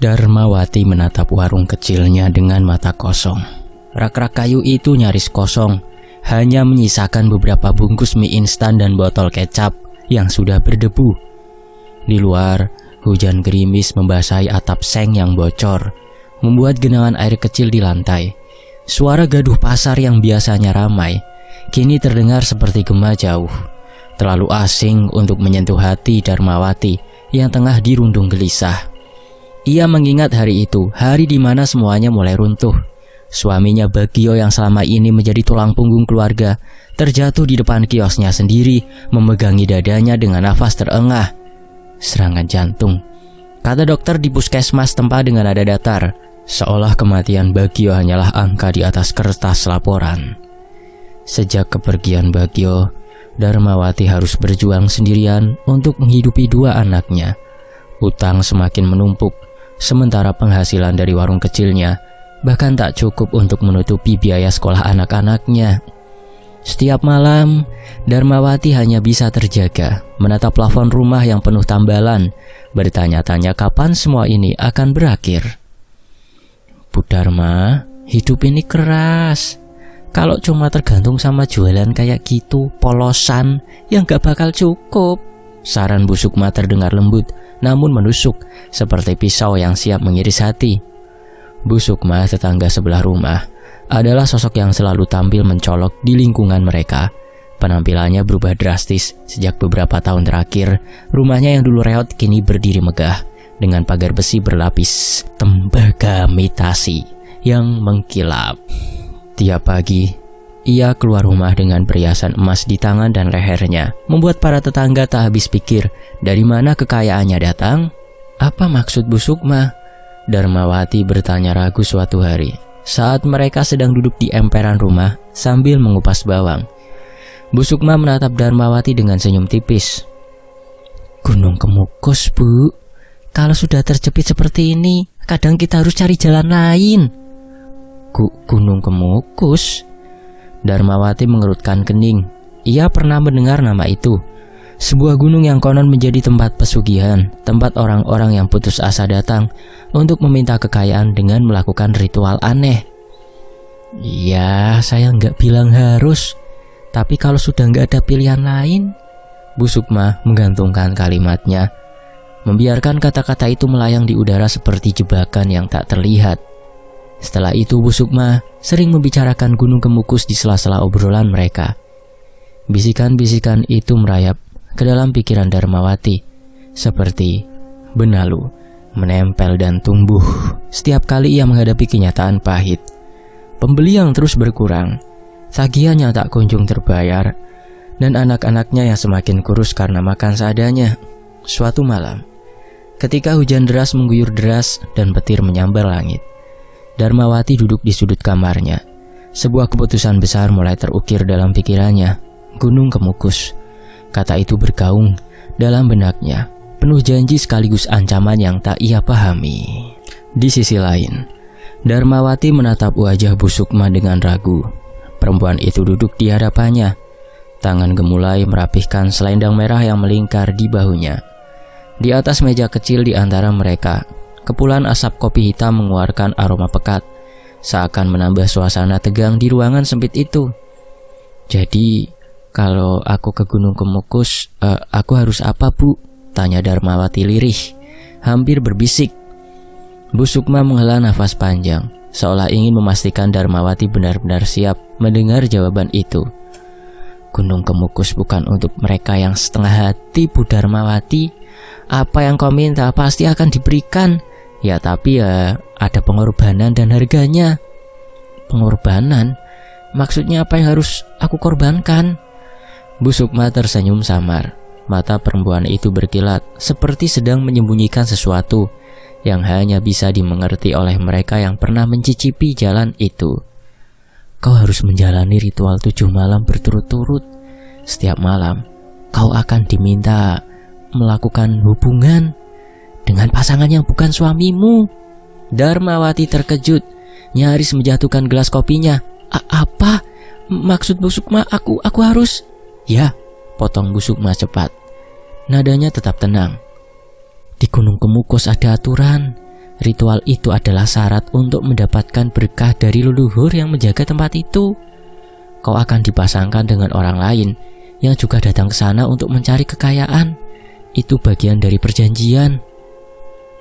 Darmawati menatap warung kecilnya dengan mata kosong. Rak-rak kayu itu nyaris kosong, hanya menyisakan beberapa bungkus mie instan dan botol kecap yang sudah berdebu. Di luar, hujan gerimis membasahi atap seng yang bocor, membuat genangan air kecil di lantai. Suara gaduh pasar yang biasanya ramai, kini terdengar seperti gema jauh. Terlalu asing untuk menyentuh hati Darmawati yang tengah dirundung gelisah. Ia mengingat hari itu, hari di mana semuanya mulai runtuh. Suaminya Bagio yang selama ini menjadi tulang punggung keluarga, terjatuh di depan kiosnya sendiri, memegangi dadanya dengan nafas terengah. Serangan jantung, kata dokter di puskesmas tempat dengan nada datar, seolah kematian Bagio hanyalah angka di atas kertas laporan. Sejak kepergian Bagio, Darmawati harus berjuang sendirian untuk menghidupi dua anaknya. Utang semakin menumpuk, sementara penghasilan dari warung kecilnya bahkan tak cukup untuk menutupi biaya sekolah anak-anaknya. Setiap malam, Darmawati hanya bisa terjaga, menatap plafon rumah yang penuh tambalan, bertanya-tanya kapan semua ini akan berakhir. Bu Darma, hidup ini keras. Kalau cuma tergantung sama jualan kayak gitu, polosan, yang gak bakal cukup. Saran Bu Sukma terdengar lembut, namun menusuk, seperti pisau yang siap mengiris hati. Bu Sukma, tetangga sebelah rumah, adalah sosok yang selalu tampil mencolok di lingkungan mereka. Penampilannya berubah drastis sejak beberapa tahun terakhir. Rumahnya yang dulu reot kini berdiri megah, dengan pagar besi berlapis tembaga mitasi yang mengkilap. Tiap pagi, ia keluar rumah dengan perhiasan emas di tangan dan lehernya, membuat para tetangga tak habis pikir dari mana kekayaannya datang. Apa maksud Bu Sukma? Darmawati bertanya ragu suatu hari, saat mereka sedang duduk di emperan rumah sambil mengupas bawang. Bu Sukma menatap Darmawati dengan senyum tipis. Gunung Kemukus, Bu. Kalau sudah terjepit seperti ini, kadang kita harus cari jalan lain. Gunung Kemukus? Darmawati mengerutkan kening. Ia pernah mendengar nama itu. Sebuah gunung yang konon menjadi tempat pesugihan, tempat orang-orang yang putus asa datang untuk meminta kekayaan dengan melakukan ritual aneh. Ya, saya nggak bilang harus. Tapi kalau sudah nggak ada pilihan lain, Bu Sukma menggantungkan kalimatnya, membiarkan kata-kata itu melayang di udara seperti jebakan yang tak terlihat. Setelah itu Bu Sukma sering membicarakan Gunung Kemukus di sela-sela obrolan mereka. Bisikan-bisikan itu merayap ke dalam pikiran Darmawati, seperti benalu menempel dan tumbuh setiap kali ia menghadapi kenyataan pahit. Pembeli yang terus berkurang, tagihannya tak kunjung terbayar, dan anak-anaknya yang semakin kurus karena makan seadanya. Suatu malam, ketika hujan deras mengguyur deras dan petir menyambar langit, Darmawati duduk di sudut kamarnya. Sebuah keputusan besar mulai terukir dalam pikirannya. Gunung Kemukus, kata itu bergaung dalam benaknya, penuh janji sekaligus ancaman yang tak ia pahami. Di sisi lain, Darmawati menatap wajah Bu Sukma dengan ragu. Perempuan itu duduk di hadapannya, tangan gemulai merapihkan selendang merah yang melingkar di bahunya. Di atas meja kecil di antara mereka, kepulan asap kopi hitam mengeluarkan aroma pekat, seakan menambah suasana tegang di ruangan sempit itu. Jadi, kalau aku ke Gunung Kemukus, aku harus apa, Bu? Tanya Darmawati lirih, hampir berbisik. Bu Sukma menghela nafas panjang, seolah ingin memastikan Darmawati benar-benar siap mendengar jawaban itu. Gunung Kemukus bukan untuk mereka yang setengah hati, Bu Darmawati. Apa yang kau minta pasti akan diberikan. Ya, tapi ya ada pengorbanan dan harganya. Pengorbanan? Maksudnya apa yang harus aku korbankan? Bu Sukma tersenyum samar. Mata perempuan itu berkilat, seperti sedang menyembunyikan sesuatu yang hanya bisa dimengerti oleh mereka yang pernah mencicipi jalan itu. Kau harus menjalani ritual 7 malam berturut-turut. Setiap malam, kau akan diminta melakukan hubungan dengan pasangan yang bukan suamimu. Darmawati terkejut, nyaris menjatuhkan gelas kopinya. Apa? Maksud Bu Sukma aku harus... Ya, potong Bu Sukma cepat. Nadanya tetap tenang. Di Gunung Kemukus ada aturan. Ritual itu adalah syarat untuk mendapatkan berkah dari leluhur yang menjaga tempat itu. Kau akan dipasangkan dengan orang lain yang juga datang ke sana untuk mencari kekayaan. Itu bagian dari perjanjian.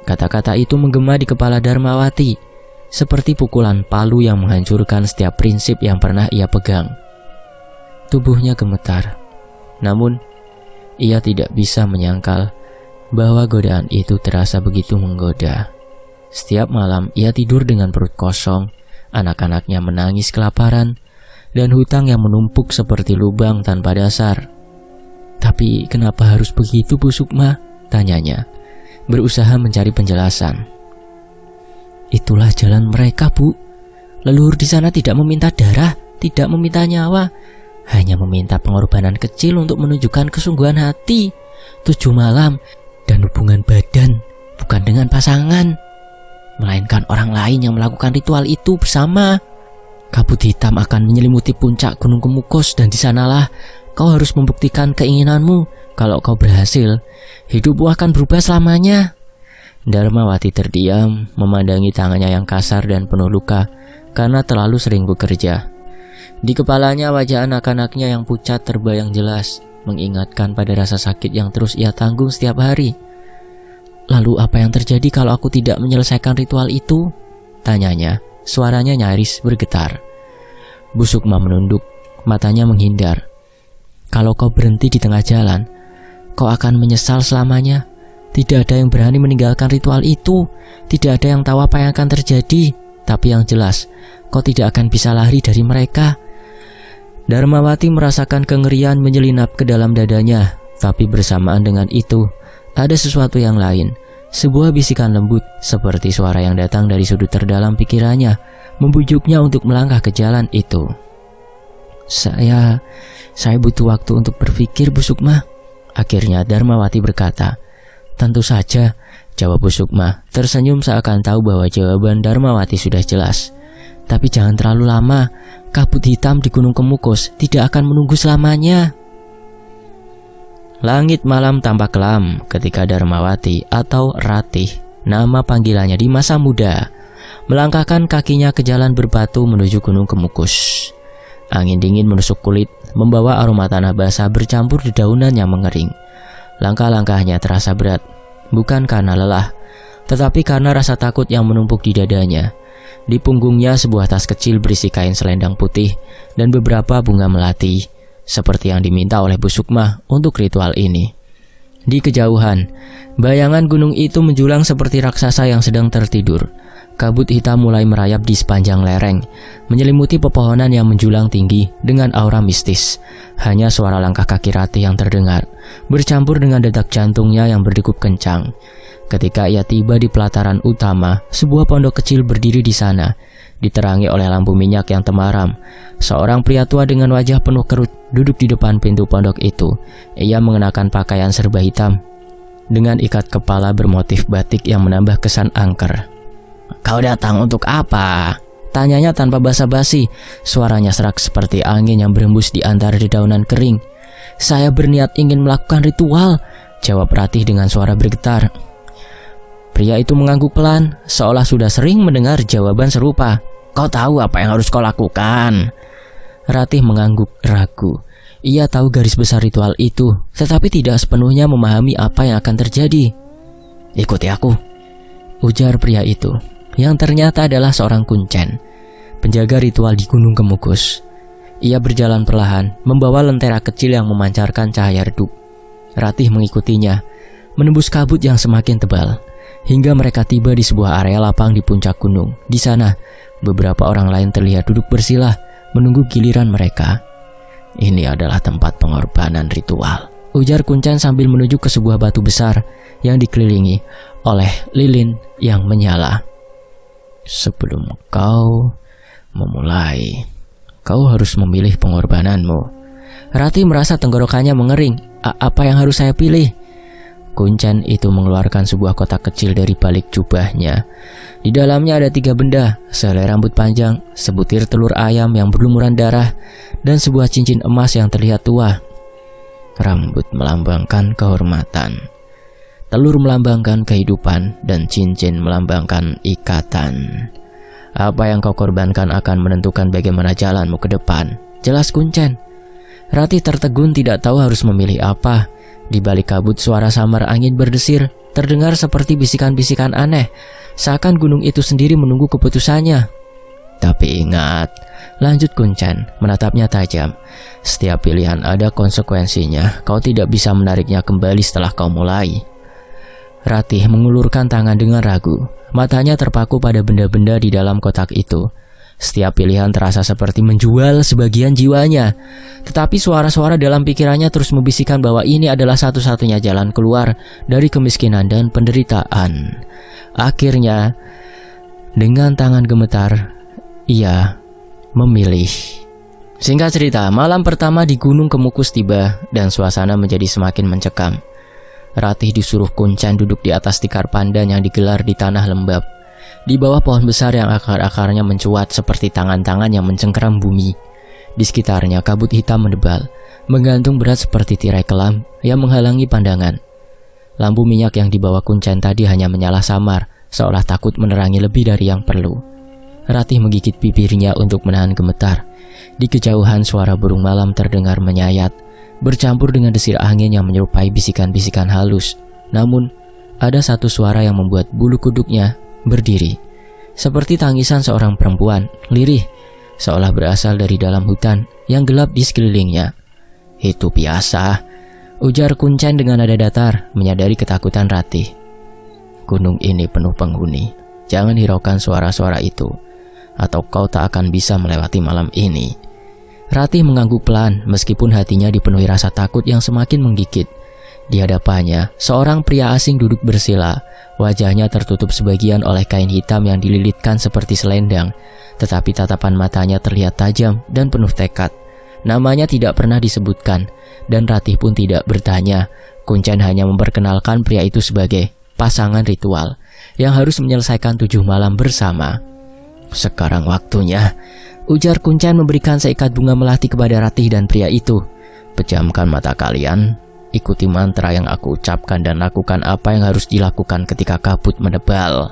Kata-kata itu menggema di kepala Darmawati, seperti pukulan palu yang menghancurkan setiap prinsip yang pernah ia pegang. Tubuhnya gemetar, namun ia tidak bisa menyangkal bahwa godaan itu terasa begitu menggoda. Setiap malam ia tidur dengan perut kosong, anak-anaknya menangis kelaparan, dan hutang yang menumpuk seperti lubang tanpa dasar. Tapi kenapa harus begitu, Bu Sukma? Tanyanya, berusaha mencari penjelasan. Itulah jalan mereka, Bu. Leluhur di sana tidak meminta darah, tidak meminta nyawa, hanya meminta pengorbanan kecil untuk menunjukkan kesungguhan hati, 7 malam, dan hubungan badan, bukan dengan pasangan, melainkan orang lain yang melakukan ritual itu bersama. Kabut hitam akan menyelimuti puncak Gunung Kemukus, dan di sanalah kau harus membuktikan keinginanmu. Kalau kau berhasil, hidupmu akan berubah selamanya. Darmawati terdiam, memandangi tangannya yang kasar dan penuh luka karena terlalu sering bekerja. Di kepalanya wajah anak-anaknya yang pucat terbayang jelas, mengingatkan pada rasa sakit yang terus ia tanggung setiap hari. Lalu apa yang terjadi kalau aku tidak menyelesaikan ritual itu? Tanyanya, suaranya nyaris bergetar. Bu Sukma menunduk, matanya menghindar. Kalau kau berhenti di tengah jalan, kau akan menyesal selamanya. Tidak ada yang berani meninggalkan ritual itu. Tidak ada yang tahu apa yang akan terjadi. Tapi yang jelas, kau tidak akan bisa lari dari mereka. Darmawati merasakan kengerian menyelinap ke dalam dadanya. Tapi bersamaan dengan itu, ada sesuatu yang lain. Sebuah bisikan lembut seperti suara yang datang dari sudut terdalam pikirannya, membujuknya untuk melangkah ke jalan itu. Saya butuh waktu untuk berpikir, Bu Sukma. Akhirnya Darmawati berkata. Tentu saja, jawab Bu Sukma, tersenyum seakan tahu bahwa jawaban Darmawati sudah jelas. Tapi jangan terlalu lama, kabut hitam di Gunung Kemukus tidak akan menunggu selamanya. Langit malam tampak kelam ketika Darmawati atau Ratih, nama panggilannya di masa muda, melangkahkan kakinya ke jalan berbatu menuju Gunung Kemukus. Angin dingin menusuk kulit, membawa aroma tanah basah bercampur dedaunan yang mengering. Langkah-langkahnya terasa berat, bukan karena lelah, tetapi karena rasa takut yang menumpuk di dadanya. Di punggungnya sebuah tas kecil berisi kain selendang putih dan beberapa bunga melati, seperti yang diminta oleh Bu Sukma untuk ritual ini. Di kejauhan, bayangan gunung itu menjulang seperti raksasa yang sedang tertidur. Kabut hitam mulai merayap di sepanjang lereng, menyelimuti pepohonan yang menjulang tinggi dengan aura mistis. Hanya suara langkah kaki Ratih yang terdengar, bercampur dengan detak jantungnya yang berdegup kencang. Ketika ia tiba di pelataran utama, sebuah pondok kecil berdiri di sana, diterangi oleh lampu minyak yang temaram. Seorang pria tua dengan wajah penuh kerut duduk di depan pintu pondok itu. Ia mengenakan pakaian serba hitam dengan ikat kepala bermotif batik yang menambah kesan angker. Kau datang untuk apa? Tanyanya tanpa basa-basi. Suaranya serak seperti angin yang berembus di antara dedaunan kering. Saya berniat ingin melakukan ritual, jawab Ratih dengan suara bergetar. Pria itu mengangguk pelan, seolah sudah sering mendengar jawaban serupa. Kau tahu apa yang harus kau lakukan? Ratih mengangguk ragu. Ia tahu garis besar ritual itu, tetapi tidak sepenuhnya memahami apa yang akan terjadi. Ikuti aku, ujar pria itu, yang ternyata adalah seorang kuncen, penjaga ritual di Gunung Kemukus. Ia berjalan perlahan, membawa lentera kecil yang memancarkan cahaya redup. Ratih mengikutinya, menembus kabut yang semakin tebal, hingga mereka tiba di sebuah area lapang di puncak gunung. Di sana, beberapa orang lain terlihat duduk bersilah, menunggu giliran mereka. Ini adalah tempat pengorbanan ritual, ujar kuncen sambil menuju ke sebuah batu besar yang dikelilingi oleh lilin yang menyala. Sebelum kau memulai, kau harus memilih pengorbananmu. Ratih merasa tenggorokannya mengering. Apa yang harus saya pilih? Kuncen itu mengeluarkan sebuah kotak kecil dari balik jubahnya. Di dalamnya ada 3 benda, sehelai rambut panjang, sebutir telur ayam yang berlumuran darah, dan sebuah cincin emas yang terlihat tua. Rambut melambangkan kehormatan, Telur melambangkan kehidupan dan cincin melambangkan ikatan. Apa yang kau korbankan akan menentukan bagaimana jalanmu ke depan. Jelas Kuncen. Ratih tertegun tidak tahu harus memilih apa. Di balik kabut suara samar angin berdesir terdengar seperti bisikan-bisikan aneh, seakan gunung itu sendiri menunggu keputusannya. Tapi ingat, lanjut Kuncen, menatapnya tajam. Setiap pilihan ada konsekuensinya. Kau tidak bisa menariknya kembali setelah kau mulai. Ratih mengulurkan tangan dengan ragu. Matanya terpaku pada benda-benda di dalam kotak itu. Setiap pilihan terasa seperti menjual sebagian jiwanya. Tetapi suara-suara dalam pikirannya terus membisikkan bahwa ini adalah satu-satunya jalan keluar dari kemiskinan dan penderitaan. Akhirnya, dengan tangan gemetar, ia memilih. Singkat cerita, malam pertama di Gunung Kemukus tiba dan suasana menjadi semakin mencekam. Ratih disuruh Kuncen duduk di atas tikar pandan yang digelar di tanah lembab. Di bawah pohon besar yang akar-akarnya mencuat seperti tangan-tangan yang mencengkeram bumi. Di sekitarnya kabut hitam menebal, menggantung berat seperti tirai kelam yang menghalangi pandangan. Lampu minyak yang dibawa Kuncen tadi hanya menyala samar, seolah takut menerangi lebih dari yang perlu. Ratih menggigit bibirnya untuk menahan gemetar. Di kejauhan suara burung malam terdengar menyayat, bercampur dengan desir angin yang menyerupai bisikan-bisikan halus. Namun, ada satu suara yang membuat bulu kuduknya berdiri, seperti tangisan seorang perempuan, lirih, seolah berasal dari dalam hutan yang gelap di sekelilingnya. Itu biasa, ujar Kuncen dengan nada datar, menyadari ketakutan Ratih. Gunung ini penuh penghuni, jangan hiraukan suara-suara itu, atau kau tak akan bisa melewati malam ini. Ratih mengangguk pelan meskipun hatinya dipenuhi rasa takut yang semakin menggigit. Di hadapannya, seorang pria asing duduk bersila. Wajahnya tertutup sebagian oleh kain hitam yang dililitkan seperti selendang, tetapi tatapan matanya terlihat tajam dan penuh tekad. Namanya tidak pernah disebutkan, dan Ratih pun tidak bertanya. Kuncen hanya memperkenalkan pria itu sebagai pasangan ritual yang harus menyelesaikan 7 malam bersama. Sekarang waktunya, ujar Kuncen memberikan seikat bunga melati kepada Ratih dan pria itu. Pejamkan mata kalian, ikuti mantra yang aku ucapkan dan lakukan apa yang harus dilakukan ketika kabut menebal.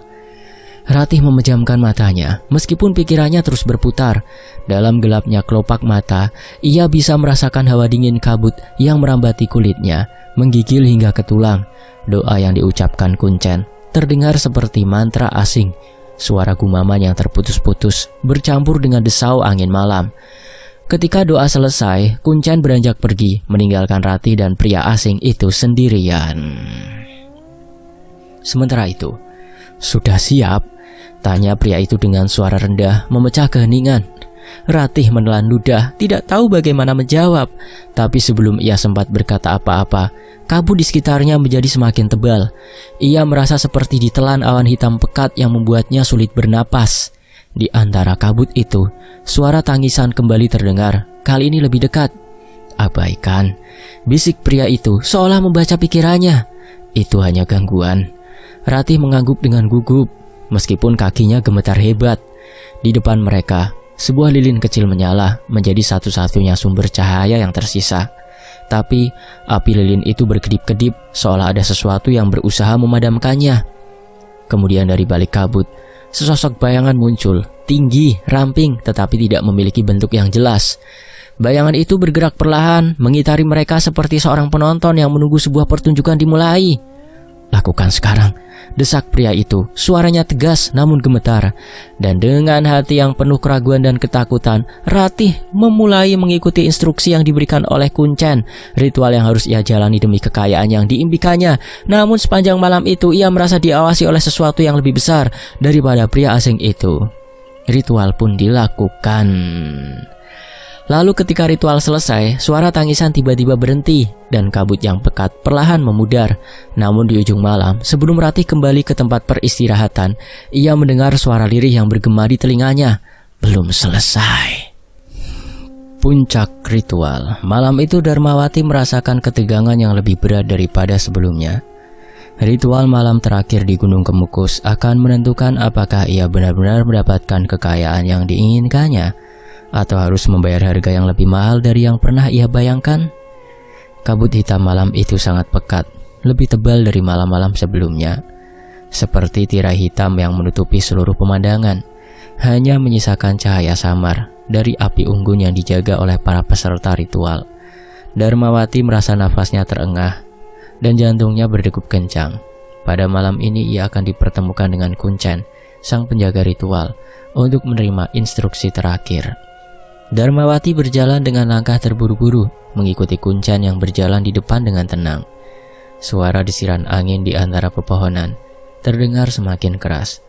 Ratih memejamkan matanya, meskipun pikirannya terus berputar. Dalam gelapnya kelopak mata, ia bisa merasakan hawa dingin kabut yang merambati kulitnya, menggigil hingga ke tulang. Doa yang diucapkan Kuncen terdengar seperti mantra asing. Suara gumaman yang terputus-putus bercampur dengan desau angin malam. Ketika doa selesai, Kuncen beranjak pergi, meninggalkan Ratih dan pria asing itu sendirian. Sementara itu, sudah siap? Tanya pria itu dengan suara rendah, memecah keheningan. Ratih menelan ludah, tidak tahu bagaimana menjawab. Tapi sebelum ia sempat berkata apa-apa, kabut di sekitarnya menjadi semakin tebal. Ia merasa seperti ditelan awan hitam pekat yang membuatnya sulit bernapas. Di antara kabut itu, suara tangisan kembali terdengar, kali ini lebih dekat. Abaikan, bisik pria itu seolah membaca pikirannya. Itu hanya gangguan. Ratih mengangguk dengan gugup, meskipun kakinya gemetar hebat. Di depan mereka, sebuah lilin kecil menyala, menjadi satu-satunya sumber cahaya yang tersisa. Tapi, api lilin itu berkedip-kedip, seolah ada sesuatu yang berusaha memadamkannya. Kemudian dari balik kabut, sesosok bayangan muncul, tinggi, ramping, tetapi tidak memiliki bentuk yang jelas. Bayangan itu bergerak perlahan, mengitari mereka seperti seorang penonton yang menunggu sebuah pertunjukan dimulai. Lakukan sekarang, desak pria itu. Suaranya tegas namun gemetar. Dan dengan hati yang penuh keraguan dan ketakutan, Ratih memulai mengikuti instruksi yang diberikan oleh Kuncen. Ritual yang harus ia jalani demi kekayaan yang diimpikannya. Namun sepanjang malam itu ia merasa diawasi oleh sesuatu yang lebih besar daripada pria asing itu. Ritual pun dilakukan. Lalu ketika ritual selesai, suara tangisan tiba-tiba berhenti dan kabut yang pekat perlahan memudar. Namun di ujung malam, sebelum Ratih kembali ke tempat peristirahatan, ia mendengar suara lirih yang bergema di telinganya. Belum selesai. Puncak ritual. Malam itu Darmawati merasakan ketegangan yang lebih berat daripada sebelumnya. Ritual malam terakhir di Gunung Kemukus akan menentukan apakah ia benar-benar mendapatkan kekayaan yang diinginkannya, atau harus membayar harga yang lebih mahal dari yang pernah ia bayangkan. Kabut hitam malam itu sangat pekat, lebih tebal dari malam-malam sebelumnya. Seperti tirai hitam yang menutupi seluruh pemandangan, hanya menyisakan cahaya samar dari api unggun yang dijaga oleh para peserta ritual. Darmawati merasa nafasnya terengah dan jantungnya berdegup kencang. Pada malam ini ia akan dipertemukan dengan Kuncen, sang penjaga ritual, untuk menerima instruksi terakhir. Darmawati berjalan dengan langkah terburu-buru, mengikuti Kuncen yang berjalan di depan dengan tenang. Suara desiran angin di antara pepohonan terdengar semakin keras,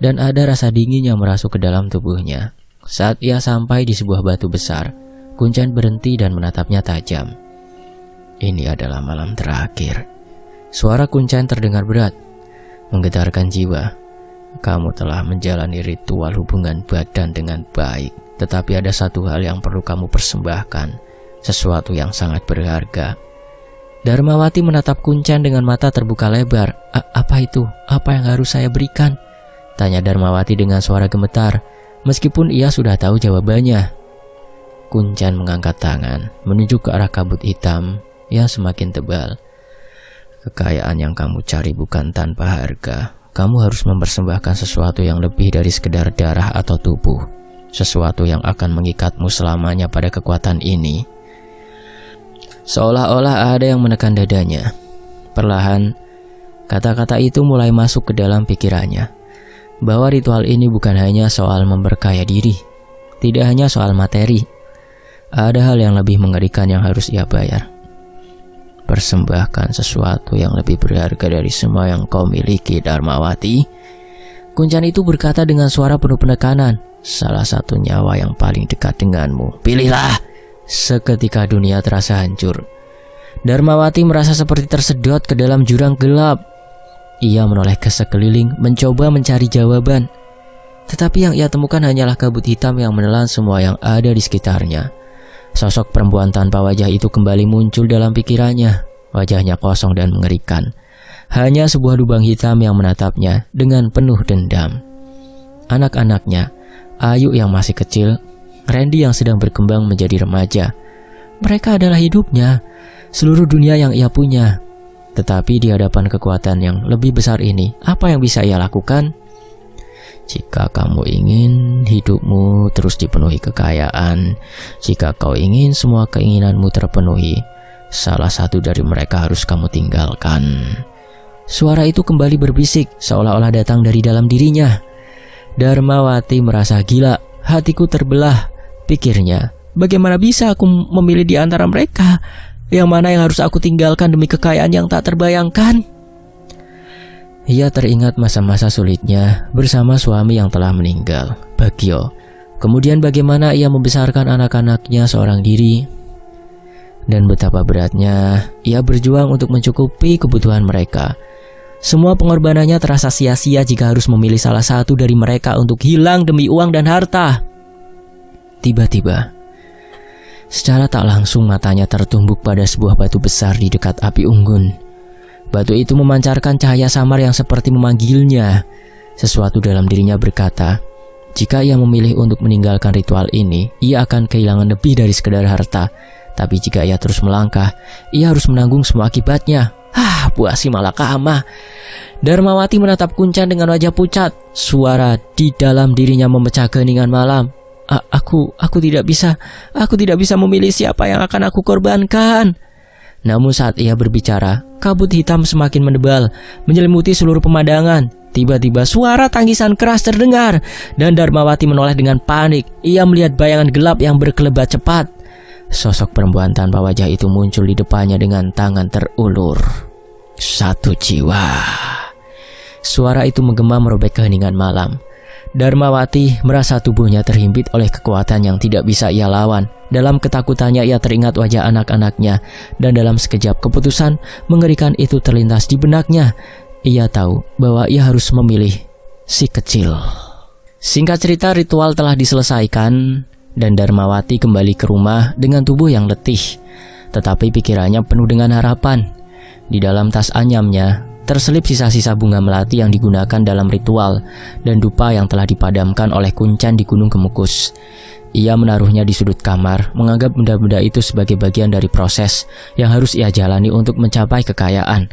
dan ada rasa dingin yang merasuk ke dalam tubuhnya. Saat ia sampai di sebuah batu besar, Kuncen berhenti dan menatapnya tajam. Ini adalah malam terakhir. Suara Kuncen terdengar berat, menggetarkan jiwa. Kamu telah menjalani ritual hubungan badan dengan baik, tetapi ada satu hal yang perlu kamu persembahkan, sesuatu yang sangat berharga. Darmawati menatap Kuncen dengan mata terbuka lebar. Apa itu? Apa yang harus saya berikan? Tanya Darmawati dengan suara gemetar, meskipun ia sudah tahu jawabannya. Kuncen mengangkat tangan, menunjuk ke arah kabut hitam yang semakin tebal. Kekayaan yang kamu cari bukan tanpa harga. Kamu harus mempersembahkan sesuatu yang lebih dari sekedar darah atau tubuh. Sesuatu yang akan mengikatmu selamanya pada kekuatan ini. Seolah-olah ada yang menekan dadanya. Perlahan, kata-kata itu mulai masuk ke dalam pikirannya. Bahwa ritual ini bukan hanya soal memperkaya diri, tidak hanya soal materi. Ada hal yang lebih mengerikan yang harus ia bayar. Persembahkan sesuatu yang lebih berharga dari semua yang kau miliki, Darmawati. Kuncen itu berkata dengan suara penuh penekanan. Salah satu nyawa yang paling dekat denganmu. Pilihlah. Seketika dunia terasa hancur. Darmawati merasa seperti tersedot ke dalam jurang gelap. Ia menoleh ke sekeliling, mencoba mencari jawaban. Tetapi yang ia temukan hanyalah kabut hitam yang menelan semua yang ada di sekitarnya. Sosok perempuan tanpa wajah itu kembali muncul dalam pikirannya. Wajahnya kosong dan mengerikan. Hanya sebuah lubang hitam yang menatapnya dengan penuh dendam. Anak-anaknya, Ayu yang masih kecil, Randy yang sedang berkembang menjadi remaja. Mereka adalah hidupnya, seluruh dunia yang ia punya. Tetapi di hadapan kekuatan yang lebih besar ini, apa yang bisa ia lakukan? Jika kamu ingin hidupmu terus dipenuhi kekayaan, jika kau ingin semua keinginanmu terpenuhi, salah satu dari mereka harus kamu tinggalkan. Suara itu kembali berbisik, seolah-olah datang dari dalam dirinya. Darmawati merasa gila, hatiku terbelah. Pikirnya, bagaimana bisa aku memilih di antara mereka? Yang mana yang harus aku tinggalkan demi kekayaan yang tak terbayangkan? Ia teringat masa-masa sulitnya bersama suami yang telah meninggal, Bagio. Kemudian bagaimana ia membesarkan anak-anaknya seorang diri. Dan betapa beratnya ia berjuang untuk mencukupi kebutuhan mereka. Semua pengorbanannya terasa sia-sia jika harus memilih salah satu dari mereka untuk hilang demi uang dan harta. Tiba-tiba, secara tak langsung matanya tertumbuk pada sebuah batu besar di dekat api unggun. Batu itu memancarkan cahaya samar yang seperti memanggilnya. Sesuatu dalam dirinya berkata, jika ia memilih untuk meninggalkan ritual ini, ia akan kehilangan lebih dari sekedar harta. Tapi jika ia terus melangkah, ia harus menanggung semua akibatnya. Buah si malakama. Darmawati menatap Kuncen dengan wajah pucat. Suara di dalam dirinya memecah keheningan malam. Aku tidak bisa memilih siapa yang akan aku korbankan. Namun saat ia berbicara, kabut hitam semakin menebal, menyelimuti seluruh pemandangan. Tiba-tiba suara tangisan keras terdengar, dan Darmawati menoleh dengan panik. Ia melihat bayangan gelap yang berkelebat cepat. Sosok perempuan tanpa wajah itu muncul di depannya dengan tangan terulur. Satu jiwa. Suara itu menggema merobek keheningan malam. Darmawati merasa tubuhnya terhimpit oleh kekuatan yang tidak bisa ia lawan. Dalam ketakutannya ia teringat wajah anak-anaknya, dan dalam sekejap keputusan mengerikan itu terlintas di benaknya. Ia tahu bahwa ia harus memilih si kecil. Singkat cerita, ritual telah diselesaikan dan Darmawati kembali ke rumah dengan tubuh yang letih, tetapi pikirannya penuh dengan harapan. Di dalam tas anyamnya terselip sisa-sisa bunga melati yang digunakan dalam ritual dan dupa yang telah dipadamkan oleh Kuncen di Gunung Kemukus. Ia menaruhnya di sudut kamar, menganggap benda-benda itu sebagai bagian dari proses yang harus ia jalani untuk mencapai kekayaan.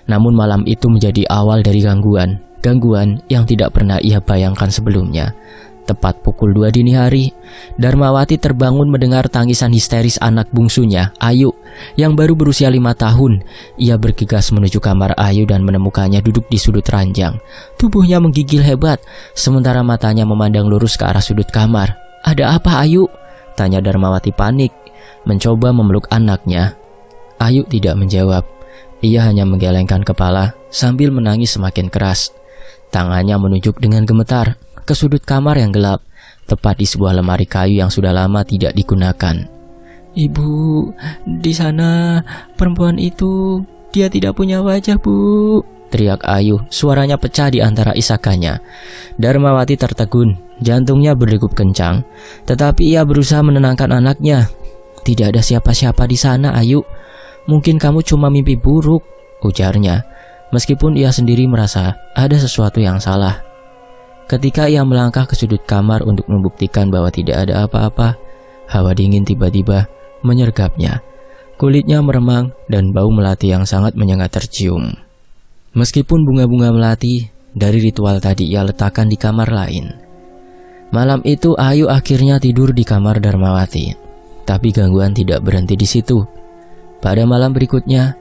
Namun malam itu menjadi awal dari gangguan yang tidak pernah ia bayangkan sebelumnya. Tepat pukul 2 dini hari, Darmawati terbangun mendengar tangisan histeris anak bungsunya, Ayu, yang baru berusia 5 tahun. Ia bergegas menuju kamar Ayu dan menemukannya duduk di sudut ranjang. Tubuhnya menggigil hebat, sementara matanya memandang lurus ke arah sudut kamar. "Ada apa, Ayu?" tanya Darmawati panik, mencoba memeluk anaknya. Ayu tidak menjawab. Ia hanya menggelengkan kepala sambil menangis semakin keras. Tangannya menunjuk dengan gemetar ke sudut kamar yang gelap, tepat di sebuah lemari kayu yang sudah lama tidak digunakan. "Ibu, di sana perempuan itu, dia tidak punya wajah, Bu," teriak Ayu. Suaranya pecah di antara isakannya. Darmawati tertegun, jantungnya berdegup kencang, tetapi ia berusaha menenangkan anaknya. "Tidak ada siapa-siapa di sana, Ayu. Mungkin kamu cuma mimpi buruk," ujarnya, meskipun ia sendiri merasa ada sesuatu yang salah. Ketika ia melangkah ke sudut kamar untuk membuktikan bahwa tidak ada apa-apa, hawa dingin tiba-tiba menyergapnya. Kulitnya meremang dan bau melati yang sangat menyengat tercium. Meskipun bunga-bunga melati dari ritual tadi ia letakkan di kamar lain. Malam itu Ayu akhirnya tidur di kamar Darmawati. Tapi gangguan tidak berhenti di situ. Pada malam berikutnya,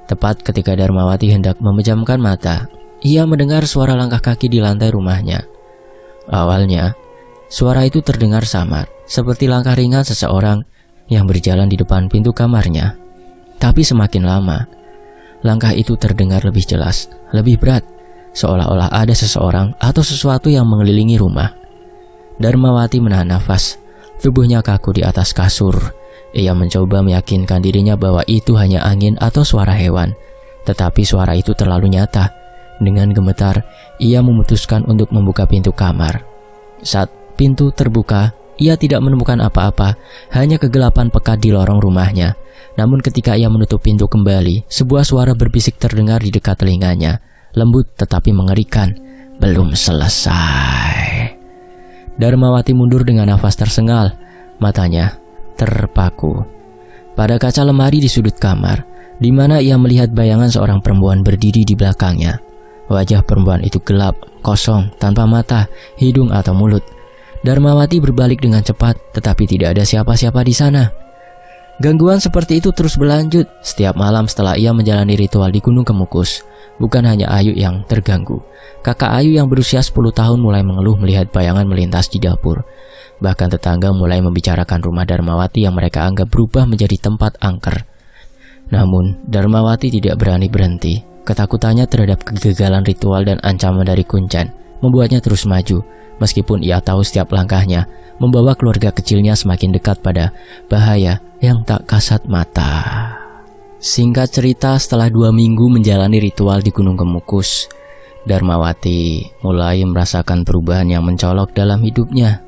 tepat ketika Darmawati hendak memejamkan mata, ia mendengar suara langkah kaki di lantai rumahnya. Awalnya, suara itu terdengar samar, seperti langkah ringan seseorang yang berjalan di depan pintu kamarnya. Tapi semakin lama, langkah itu terdengar lebih jelas, lebih berat, seolah-olah ada seseorang atau sesuatu yang mengelilingi rumah. Darmawati menahan nafas, tubuhnya kaku di atas kasur. Ia mencoba meyakinkan dirinya bahwa itu hanya angin atau suara hewan, tetapi suara itu terlalu nyata. Dengan gemetar, ia memutuskan untuk membuka pintu kamar. Saat pintu terbuka, ia tidak menemukan apa-apa, hanya kegelapan pekat di lorong rumahnya. Namun ketika ia menutup pintu kembali, sebuah suara berbisik terdengar di dekat telinganya, lembut tetapi mengerikan. "Belum selesai." Darmawati mundur dengan nafas tersengal, matanya terpaku pada kaca lemari di sudut kamar, di mana ia melihat bayangan seorang perempuan berdiri di belakangnya. Wajah perempuan itu gelap, kosong, tanpa mata, hidung atau mulut. Darmawati berbalik dengan cepat, tetapi tidak ada siapa-siapa di sana. Gangguan seperti itu terus berlanjut setiap malam setelah ia menjalani ritual di Gunung Kemukus. Bukan hanya Ayu yang terganggu. Kakak Ayu yang berusia 10 tahun mulai mengeluh melihat bayangan melintas di dapur. Bahkan tetangga mulai membicarakan rumah Darmawati yang mereka anggap berubah menjadi tempat angker. Namun, Darmawati tidak berani berhenti. Ketakutannya terhadap kegagalan ritual dan ancaman dari Kuncen membuatnya terus maju, meskipun ia tahu setiap langkahnya membawa keluarga kecilnya semakin dekat pada bahaya yang tak kasat mata. Singkat cerita, setelah 2 minggu menjalani ritual di Gunung Kemukus, Darmawati mulai merasakan perubahan yang mencolok dalam hidupnya.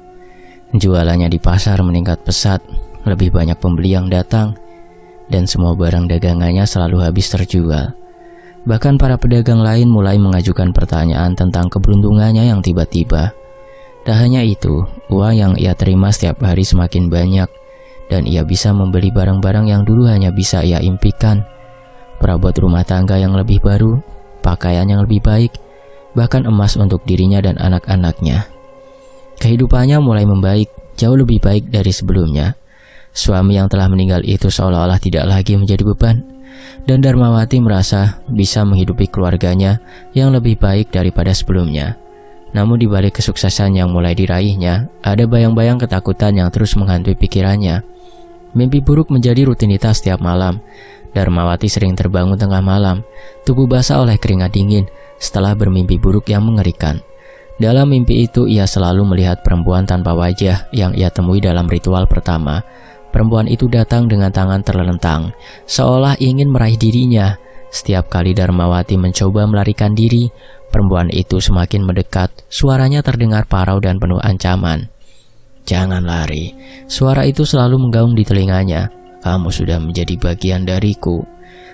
Jualannya di pasar meningkat pesat, lebih banyak pembeli yang datang, dan semua barang dagangannya selalu habis terjual. Bahkan para pedagang lain mulai mengajukan pertanyaan tentang keberuntungannya yang tiba-tiba. Tak hanya itu, uang yang ia terima setiap hari semakin banyak, dan ia bisa membeli barang-barang yang dulu hanya bisa ia impikan. Perabot rumah tangga yang lebih baru, pakaian yang lebih baik, bahkan emas untuk dirinya dan anak-anaknya. Kehidupannya mulai membaik, jauh lebih baik dari sebelumnya. Suami yang telah meninggal itu seolah-olah tidak lagi menjadi beban, dan Darmawati merasa bisa menghidupi keluarganya yang lebih baik daripada sebelumnya. Namun di balik kesuksesan yang mulai diraihnya, ada bayang-bayang ketakutan yang terus menghantui pikirannya. Mimpi buruk menjadi rutinitas setiap malam. Darmawati sering terbangun tengah malam, tubuh basah oleh keringat dingin setelah bermimpi buruk yang mengerikan. Dalam mimpi itu ia selalu melihat perempuan tanpa wajah yang ia temui dalam ritual pertama. Perempuan itu datang dengan tangan terlentang, seolah ingin meraih dirinya. Setiap kali Darmawati mencoba melarikan diri, perempuan itu semakin mendekat, suaranya terdengar parau dan penuh ancaman. "Jangan lari," suara itu selalu menggaung di telinganya. "Kamu sudah menjadi bagian dariku.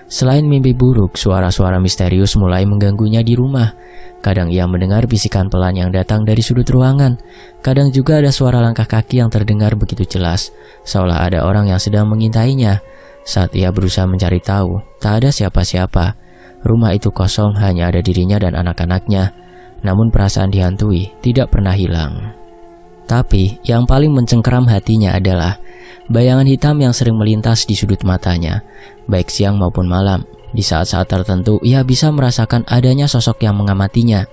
Selain mimpi buruk, suara-suara misterius mulai mengganggunya di rumah. Kadang ia mendengar bisikan pelan yang datang dari sudut ruangan. Kadang juga ada suara langkah kaki yang terdengar begitu jelas, seolah ada orang yang sedang mengintainya. Saat ia berusaha mencari tahu, tak ada siapa-siapa. Rumah itu kosong, hanya ada dirinya dan anak-anaknya. Namun perasaan dihantui tidak pernah hilang. Tapi yang paling mencengkeram hatinya adalah bayangan hitam yang sering melintas di sudut matanya, baik siang maupun malam. Di saat-saat tertentu, ia bisa merasakan adanya sosok yang mengamatinya.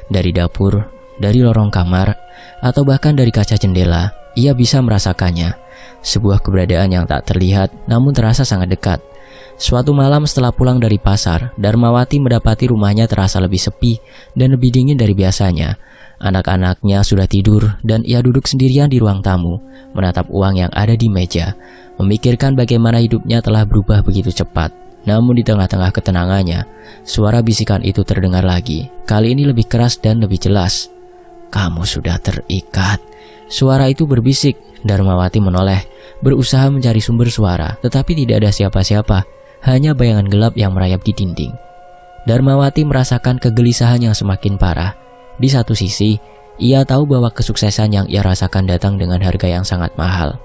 Dari dapur, dari lorong kamar, atau bahkan dari kaca jendela, ia bisa merasakannya. Sebuah keberadaan yang tak terlihat, namun terasa sangat dekat. Suatu malam setelah pulang dari pasar, Darmawati mendapati rumahnya terasa lebih sepi dan lebih dingin dari biasanya. Anak-anaknya sudah tidur dan ia duduk sendirian di ruang tamu, menatap uang yang ada di meja, memikirkan bagaimana hidupnya telah berubah begitu cepat. Namun di tengah-tengah ketenangannya, suara bisikan itu terdengar lagi, kali ini lebih keras dan lebih jelas. "Kamu sudah terikat." Suara itu berbisik. Darmawati menoleh, berusaha mencari sumber suara, tetapi tidak ada siapa-siapa, hanya bayangan gelap yang merayap di dinding. Darmawati merasakan kegelisahan yang semakin parah. Di satu sisi, ia tahu bahwa kesuksesan yang ia rasakan datang dengan harga yang sangat mahal.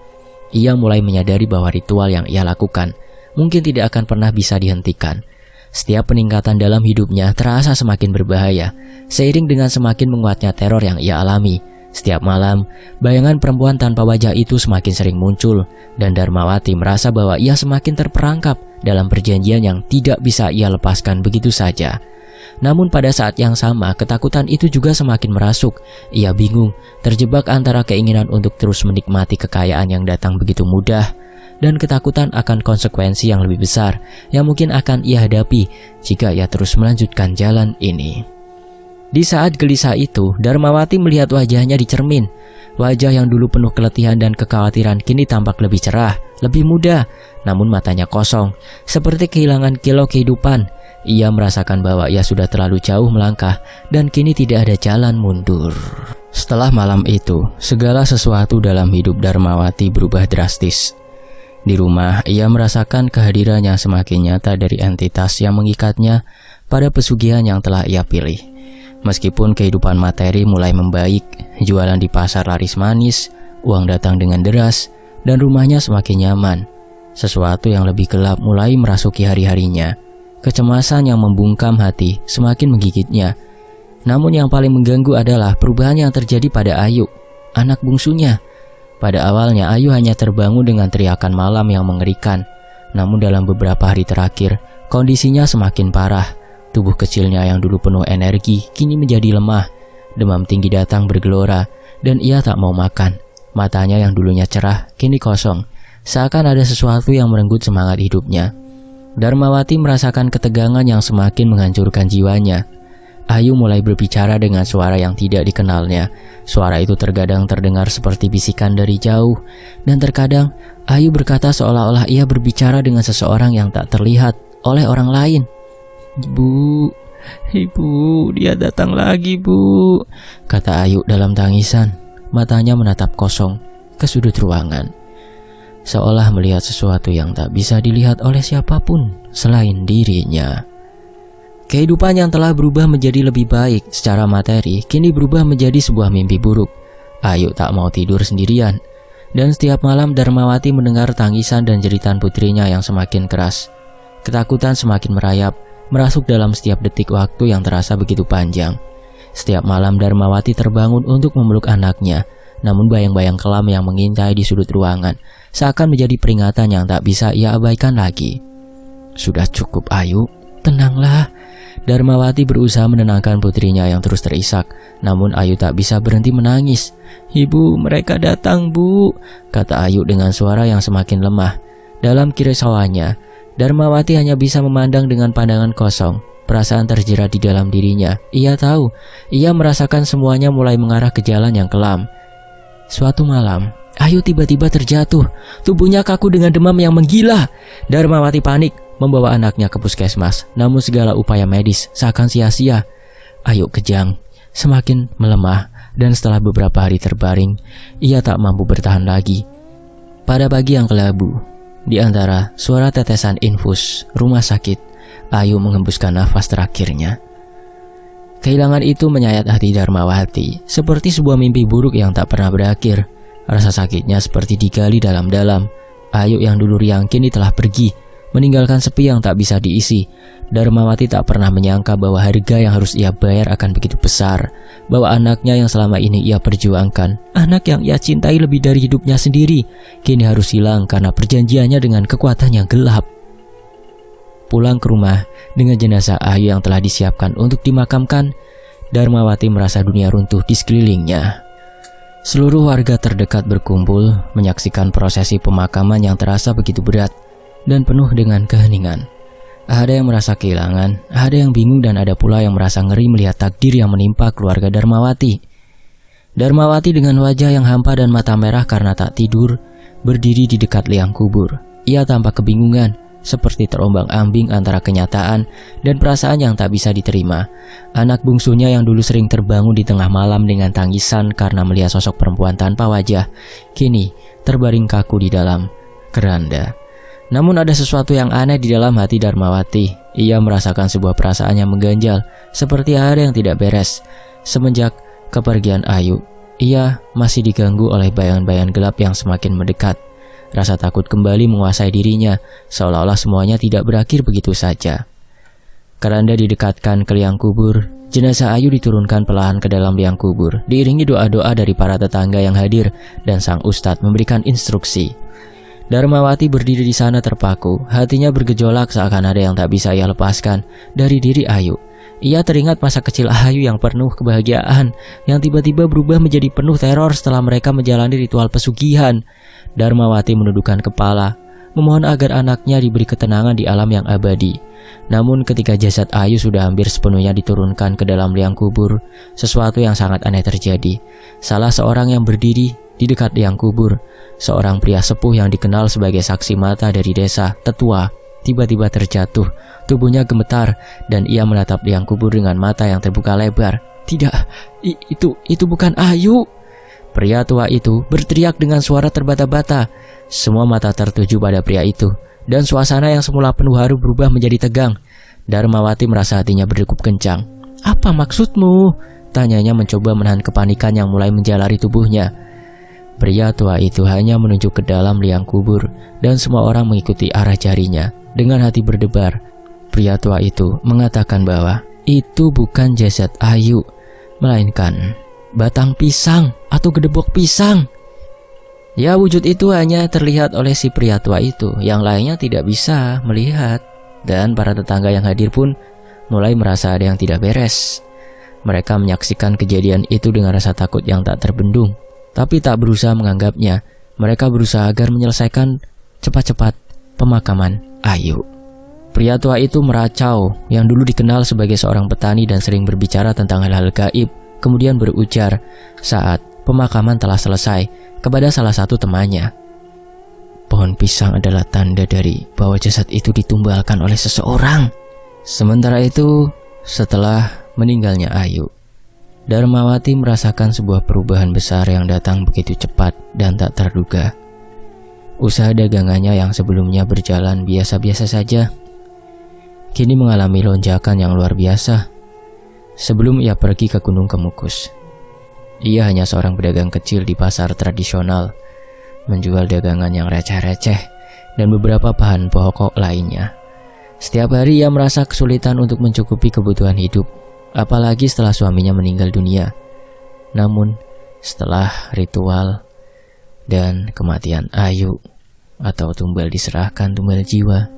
Ia mulai menyadari bahwa ritual yang ia lakukan mungkin tidak akan pernah bisa dihentikan. Setiap peningkatan dalam hidupnya terasa semakin berbahaya, seiring dengan semakin menguatnya teror yang ia alami. Setiap malam, bayangan perempuan tanpa wajah itu semakin sering muncul, dan Darmawati merasa bahwa ia semakin terperangkap dalam perjanjian yang tidak bisa ia lepaskan begitu saja. Namun pada saat yang sama, ketakutan itu juga semakin merasuk. Ia bingung, terjebak antara keinginan untuk terus menikmati kekayaan yang datang begitu mudah, dan ketakutan akan konsekuensi yang lebih besar yang mungkin akan ia hadapi jika ia terus melanjutkan jalan ini. Di saat gelisah itu, Darmawati melihat wajahnya di cermin. Wajah yang dulu penuh keletihan dan kekhawatiran kini tampak lebih cerah, lebih muda, namun matanya kosong, seperti kehilangan kilau kehidupan. Ia merasakan bahwa ia sudah terlalu jauh melangkah dan kini tidak ada jalan mundur. Setelah malam itu, segala sesuatu dalam hidup Darmawati berubah drastis. Di rumah, ia merasakan kehadiran yang semakin nyata dari entitas yang mengikatnya pada pesugihan yang telah ia pilih. Meskipun kehidupan materi mulai membaik, jualan di pasar laris manis, uang datang dengan deras, dan rumahnya semakin nyaman, sesuatu yang lebih gelap mulai merasuki hari-harinya. Kecemasan yang membungkam hati semakin menggigitnya. Namun yang paling mengganggu adalah perubahan yang terjadi pada Ayu, anak bungsunya. Pada awalnya Ayu hanya terbangun dengan teriakan malam yang mengerikan. Namun dalam beberapa hari terakhir, kondisinya semakin parah. Tubuh kecilnya yang dulu penuh energi kini menjadi lemah. Demam tinggi datang bergelora dan ia tak mau makan. Matanya yang dulunya cerah kini kosong, seakan ada sesuatu yang merenggut semangat hidupnya. Darmawati merasakan ketegangan yang semakin menghancurkan jiwanya. Ayu mulai berbicara dengan suara yang tidak dikenalnya. Suara itu terkadang terdengar seperti bisikan dari jauh, dan terkadang Ayu berkata seolah-olah ia berbicara dengan seseorang yang tak terlihat oleh orang lain. Ibu, dia datang lagi, Bu," kata Ayu dalam tangisan. Matanya menatap kosong ke sudut ruangan, seolah melihat sesuatu yang tak bisa dilihat oleh siapapun selain dirinya. Kehidupan yang telah berubah menjadi lebih baik secara materi kini berubah menjadi sebuah mimpi buruk. Ayu tak mau tidur sendirian, dan setiap malam Darmawati mendengar tangisan dan jeritan putrinya yang semakin keras. Ketakutan semakin merayap, merasuk dalam setiap detik waktu yang terasa begitu panjang. Setiap malam Darmawati terbangun untuk memeluk anaknya, namun bayang-bayang kelam yang mengintai di sudut ruangan seakan menjadi peringatan yang tak bisa ia abaikan lagi. "Sudah cukup, Ayu, tenanglah." Darmawati berusaha menenangkan putrinya yang terus terisak, namun Ayu tak bisa berhenti menangis. "Ibu, mereka datang, Bu," kata Ayu dengan suara yang semakin lemah. Dalam kerisauannya, Darmawati hanya bisa memandang dengan pandangan kosong. Perasaan terjerat di dalam dirinya. Ia tahu, ia merasakan semuanya mulai mengarah ke jalan yang kelam. Suatu malam, Ayu tiba-tiba terjatuh. Tubuhnya kaku dengan demam yang menggila. Darmawati panik, membawa anaknya ke puskesmas. Namun segala upaya medis seakan sia-sia. Ayu kejang, semakin melemah, dan setelah beberapa hari terbaring, ia tak mampu bertahan lagi. Pada pagi yang kelabu, Di antara suara tetesan infus rumah sakit, Ayu menghembuskan nafas terakhirnya. Kehilangan itu menyayat hati Darmawati, seperti sebuah mimpi buruk yang tak pernah berakhir. Rasa sakitnya seperti digali dalam-dalam. Ayu yang dulu riang kini telah pergi, meninggalkan sepi yang tak bisa diisi. Darmawati tak pernah menyangka bahwa harga yang harus ia bayar akan begitu besar, bahwa anaknya yang selama ini ia perjuangkan, anak yang ia cintai lebih dari hidupnya sendiri, kini harus hilang karena perjanjiannya dengan kekuatan yang gelap. Pulang ke rumah dengan jenazah Ayu yang telah disiapkan untuk dimakamkan, Darmawati merasa dunia runtuh di sekelilingnya. Seluruh warga terdekat berkumpul menyaksikan prosesi pemakaman yang terasa begitu berat dan penuh dengan keheningan. Ada yang merasa kehilangan, ada yang bingung, dan ada pula yang merasa ngeri melihat takdir yang menimpa keluarga Darmawati. Darmawati dengan wajah yang hampa dan mata merah karena tak tidur, berdiri di dekat liang kubur. Ia tampak kebingungan, seperti terombang-ambing antara kenyataan dan perasaan yang tak bisa diterima. Anak bungsunya yang dulu sering terbangun di tengah malam dengan tangisan karena melihat sosok perempuan tanpa wajah, kini terbaring kaku di dalam keranda. Namun ada sesuatu yang aneh di dalam hati Darmawati. Ia merasakan sebuah perasaan yang mengganjal, seperti ada yang tidak beres. Semenjak kepergian Ayu, ia masih diganggu oleh bayangan-bayangan gelap yang semakin mendekat. Rasa takut kembali menguasai dirinya, seolah-olah semuanya tidak berakhir begitu saja. Keranda didekatkan ke liang kubur. Jenazah Ayu diturunkan perlahan ke dalam liang kubur, diiringi doa-doa dari para tetangga yang hadir, dan sang ustadz memberikan instruksi. Darmawati berdiri di sana terpaku, hatinya bergejolak seakan ada yang tak bisa ia lepaskan dari diri Ayu. Ia teringat masa kecil Ayu yang penuh kebahagiaan, yang tiba-tiba berubah menjadi penuh teror setelah mereka menjalani ritual pesugihan. Darmawati menundukkan kepala, memohon agar anaknya diberi ketenangan di alam yang abadi. Namun ketika jasad Ayu sudah hampir sepenuhnya diturunkan ke dalam liang kubur, sesuatu yang sangat aneh terjadi. Salah seorang yang berdiri di dekat liang kubur, seorang pria sepuh yang dikenal sebagai saksi mata dari desa Tetua, tiba-tiba terjatuh. Tubuhnya gemetar dan ia menatap liang kubur dengan mata yang terbuka lebar. Tidak, itu bukan Ayu. Pria tua itu berteriak dengan suara terbata-bata. Semua mata tertuju pada pria itu, dan suasana yang semula penuh haru berubah menjadi tegang. Darmawati merasa hatinya berdegup kencang. "Apa maksudmu?" tanyanya mencoba menahan kepanikan yang mulai menjalari tubuhnya. Pria tua itu hanya menunjuk ke dalam liang kubur, dan semua orang mengikuti arah jarinya. Dengan hati berdebar, pria tua itu mengatakan bahwa itu bukan jasad Ayu, melainkan batang pisang atau gedebok pisang. Ya, wujud itu hanya terlihat oleh si pria tua itu, yang lainnya tidak bisa melihat. Dan para tetangga yang hadir pun mulai merasa ada yang tidak beres. Mereka menyaksikan kejadian itu dengan rasa takut yang tak terbendung, tapi tak berusaha menganggapnya. Mereka berusaha agar menyelesaikan cepat-cepat pemakaman Ayu. Pria tua itu meracau, yang dulu dikenal sebagai seorang petani dan sering berbicara tentang hal-hal gaib, kemudian berujar saat pemakaman telah selesai kepada salah satu temannya. "Pohon pisang adalah tanda dari bahwa jasad itu ditumbalkan oleh seseorang." Sementara itu, setelah meninggalnya Ayu, Darmawati merasakan sebuah perubahan besar yang datang begitu cepat dan tak terduga. Usaha dagangannya yang sebelumnya berjalan biasa-biasa saja, kini mengalami lonjakan yang luar biasa. Sebelum ia pergi ke Gunung Kemukus, ia hanya seorang pedagang kecil di pasar tradisional, menjual dagangan yang receh-receh dan beberapa bahan pokok lainnya. Setiap hari ia merasa kesulitan untuk mencukupi kebutuhan hidup, apalagi setelah suaminya meninggal dunia. Namun, setelah ritual dan kematian Ayu, atau tumbal diserahkan tumbal jiwa,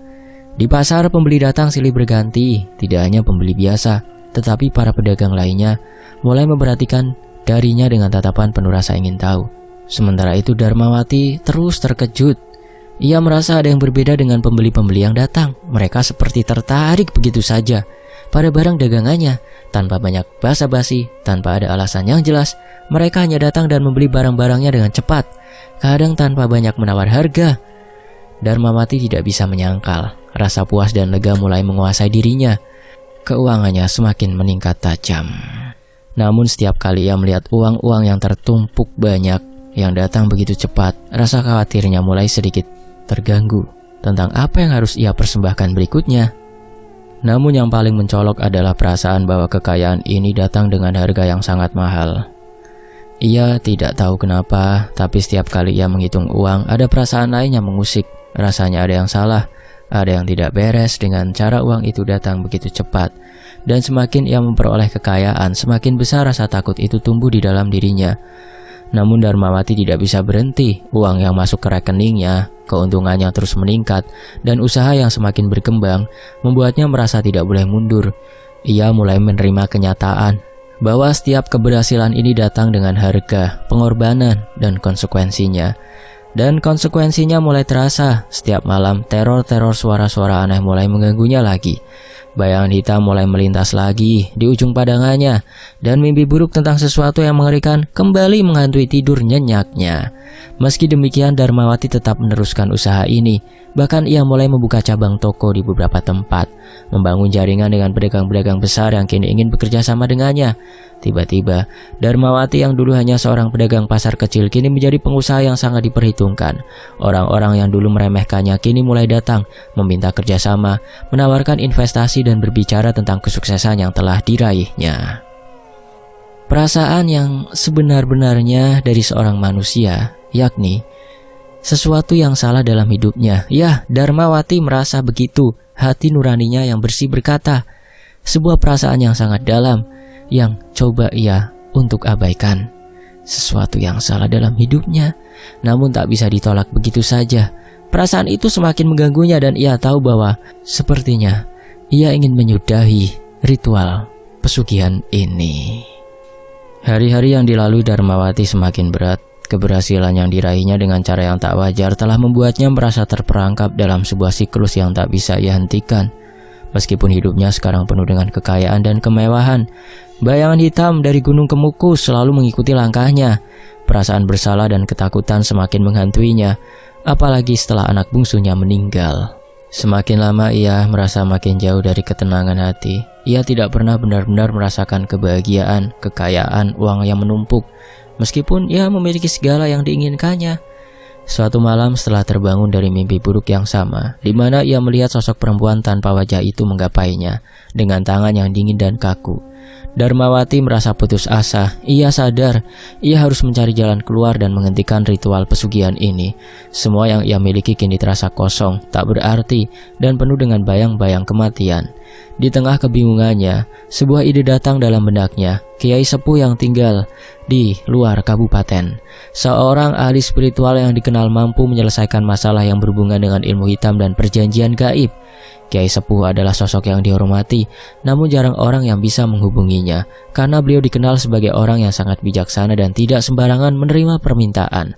di pasar pembeli datang silih berganti. Tidak hanya pembeli biasa, tetapi para pedagang lainnya mulai memperhatikan darinya dengan tatapan penuh rasa ingin tahu. Sementara itu Darmawati terus terkejut. Ia merasa ada yang berbeda dengan pembeli-pembeli yang datang. Mereka seperti tertarik begitu saja pada barang dagangannya, tanpa banyak basa-basi, tanpa ada alasan yang jelas. Mereka hanya datang dan membeli barang-barangnya dengan cepat, kadang tanpa banyak menawar harga. Darmawati tidak bisa menyangkal. Rasa puas dan lega mulai menguasai dirinya. Keuangannya semakin meningkat tajam. Namun setiap kali ia melihat uang-uang yang tertumpuk banyak, yang datang begitu cepat, rasa khawatirnya mulai sedikit terganggu tentang apa yang harus ia persembahkan berikutnya. Namun yang paling mencolok adalah perasaan bahwa kekayaan ini datang dengan harga yang sangat mahal. Ia tidak tahu kenapa, tapi setiap kali ia menghitung uang, ada perasaan lain yang mengusik. Rasanya ada yang salah, ada yang tidak beres dengan cara uang itu datang begitu cepat. Dan semakin ia memperoleh kekayaan, semakin besar rasa takut itu tumbuh di dalam dirinya. Namun Darmawati tidak bisa berhenti. Uang yang masuk ke rekeningnya, keuntungannya terus meningkat, dan usaha yang semakin berkembang membuatnya merasa tidak boleh mundur. Ia mulai menerima kenyataan bahwa setiap keberhasilan ini datang dengan harga, pengorbanan, dan konsekuensinya. Dan konsekuensinya mulai terasa. Setiap malam teror-teror suara-suara aneh mulai mengganggunya lagi. Bayangan hitam mulai melintas lagi di ujung padangannya, dan mimpi buruk tentang sesuatu yang mengerikan kembali menghantui tidur nyenyaknya. Meski demikian, Darmawati tetap meneruskan usaha ini. Bahkan ia mulai membuka cabang toko di beberapa tempat, membangun jaringan dengan pedagang-pedagang besar yang kini ingin bekerja sama dengannya. Tiba-tiba, Darmawati yang dulu hanya seorang pedagang pasar kecil kini menjadi pengusaha yang sangat diperhitungkan. Orang-orang yang dulu meremehkannya kini mulai datang, meminta kerjasama, menawarkan investasi dan berbicara tentang kesuksesan yang telah diraihnya. Perasaan yang sebenar-benarnya dari seorang manusia, yakni sesuatu yang salah dalam hidupnya. Ya, Darmawati merasa begitu. Hati nuraninya yang bersih berkata, sebuah perasaan yang sangat dalam yang coba ia untuk abaikan. Sesuatu yang salah dalam hidupnya, namun tak bisa ditolak begitu saja. Perasaan itu semakin mengganggunya dan ia tahu bahwa sepertinya ia ingin menyudahi ritual pesugihan ini. Hari-hari yang dilalui Darmawati semakin berat. Keberhasilan yang diraihnya dengan cara yang tak wajar telah membuatnya merasa terperangkap dalam sebuah siklus yang tak bisa ia hentikan. Meskipun hidupnya sekarang penuh dengan kekayaan dan kemewahan, bayangan hitam dari gunung Kemukus selalu mengikuti langkahnya. Perasaan bersalah dan ketakutan semakin menghantuinya, apalagi setelah anak bungsunya meninggal. Semakin lama ia merasa makin jauh dari ketenangan hati. Ia tidak pernah benar-benar merasakan kebahagiaan, kekayaan, uang yang menumpuk, meskipun ia memiliki segala yang diinginkannya. Suatu malam setelah terbangun dari mimpi buruk yang sama, di mana ia melihat sosok perempuan tanpa wajah itu menggapainya dengan tangan yang dingin dan kaku, Darmawati merasa putus asa. Ia sadar ia harus mencari jalan keluar dan menghentikan ritual pesugihan ini. Semua yang ia miliki kini terasa kosong, tak berarti, dan penuh dengan bayang-bayang kematian. Di tengah kebingungannya, sebuah ide datang dalam benaknya. Kiai sepuh yang tinggal di luar kabupaten, seorang ahli spiritual yang dikenal mampu menyelesaikan masalah yang berhubungan dengan ilmu hitam dan perjanjian gaib. Kiai sepuh adalah sosok yang dihormati, namun jarang orang yang bisa menghubunginya, karena beliau dikenal sebagai orang yang sangat bijaksana dan tidak sembarangan menerima permintaan.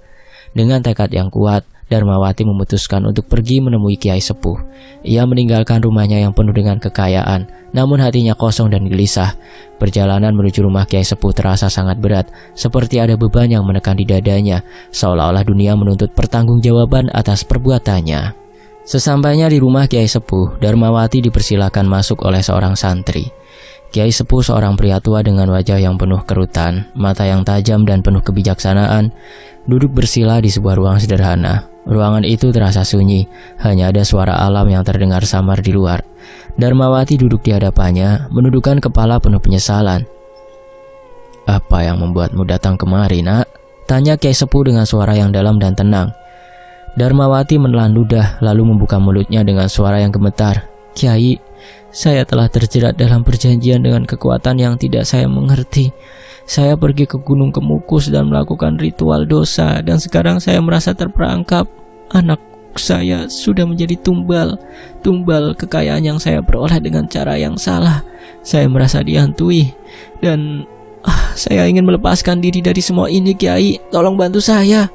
Dengan tekad yang kuat, Darmawati memutuskan untuk pergi menemui Kiai sepuh. Ia meninggalkan rumahnya yang penuh dengan kekayaan, namun hatinya kosong dan gelisah. Perjalanan menuju rumah Kiai sepuh terasa sangat berat, seperti ada beban yang menekan di dadanya, seolah-olah dunia menuntut pertanggungjawaban atas perbuatannya. Sesampainya di rumah Kiai sepuh, Darmawati dipersilakan masuk oleh seorang santri. Kiai sepuh seorang pria tua dengan wajah yang penuh kerutan, mata yang tajam dan penuh kebijaksanaan, duduk bersila di sebuah ruang sederhana. Ruangan itu terasa sunyi, hanya ada suara alam yang terdengar samar di luar. Darmawati duduk di hadapannya, menundukkan kepala penuh penyesalan. "Apa yang membuatmu datang kemari, nak?" tanya Kiai sepuh dengan suara yang dalam dan tenang. Darmawati menelan ludah, lalu membuka mulutnya dengan suara yang gemetar. "Kiai, saya telah terjerat dalam perjanjian dengan kekuatan yang tidak saya mengerti. Saya pergi ke Gunung Kemukus dan melakukan ritual dosa, dan sekarang saya merasa terperangkap. Anak saya sudah menjadi tumbal kekayaan yang saya peroleh dengan cara yang salah. Saya merasa dihantui, dan saya ingin melepaskan diri dari semua ini, Kiai. Tolong bantu saya."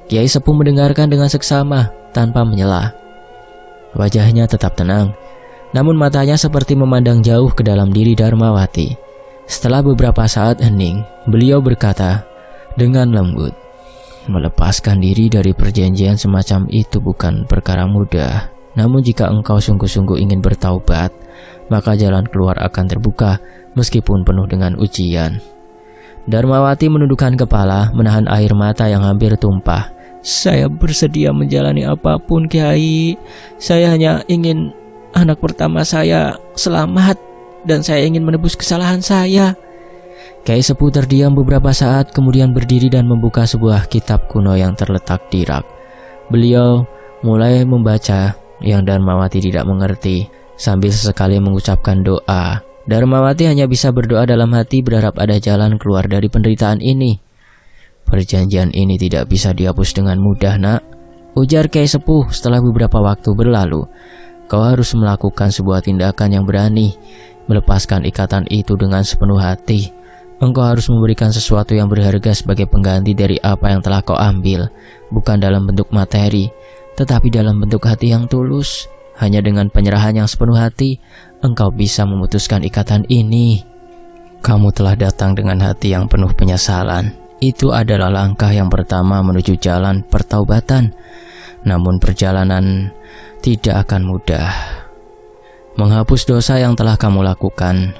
Kiai sepuh mendengarkan dengan seksama, tanpa menyela. Wajahnya tetap tenang, namun matanya seperti memandang jauh ke dalam diri Darmawati. Setelah beberapa saat hening, beliau berkata dengan lembut, "Melepaskan diri dari perjanjian semacam itu bukan perkara mudah. Namun jika engkau sungguh-sungguh ingin bertaubat, maka jalan keluar akan terbuka meskipun penuh dengan ujian." Darmawati menundukkan kepala, menahan air mata yang hampir tumpah. Saya bersedia menjalani apapun, Kiai. Saya hanya ingin anak pertama saya selamat dan saya ingin menebus kesalahan saya. Kiai Sepuh terdiam beberapa saat, kemudian berdiri dan membuka sebuah kitab kuno yang terletak di rak. Beliau mulai membaca yang Darmawati tidak mengerti, sambil sesekali mengucapkan doa. Darmawati hanya bisa berdoa dalam hati, berharap ada jalan keluar dari penderitaan ini. Perjanjian ini tidak bisa dihapus dengan mudah, nak, ujar Kiai Sepuh setelah beberapa waktu berlalu. Kau harus melakukan sebuah tindakan yang berani, melepaskan ikatan itu dengan sepenuh hati. Engkau harus memberikan sesuatu yang berharga sebagai pengganti dari apa yang telah kau ambil, bukan dalam bentuk materi, tetapi dalam bentuk hati yang tulus. Hanya dengan penyerahan yang sepenuh hati, engkau bisa memutuskan ikatan ini. Kamu telah datang dengan hati yang penuh penyesalan. Itu adalah langkah yang pertama menuju jalan pertaubatan. Namun perjalanan tidak akan mudah. Menghapus dosa yang telah kamu lakukan,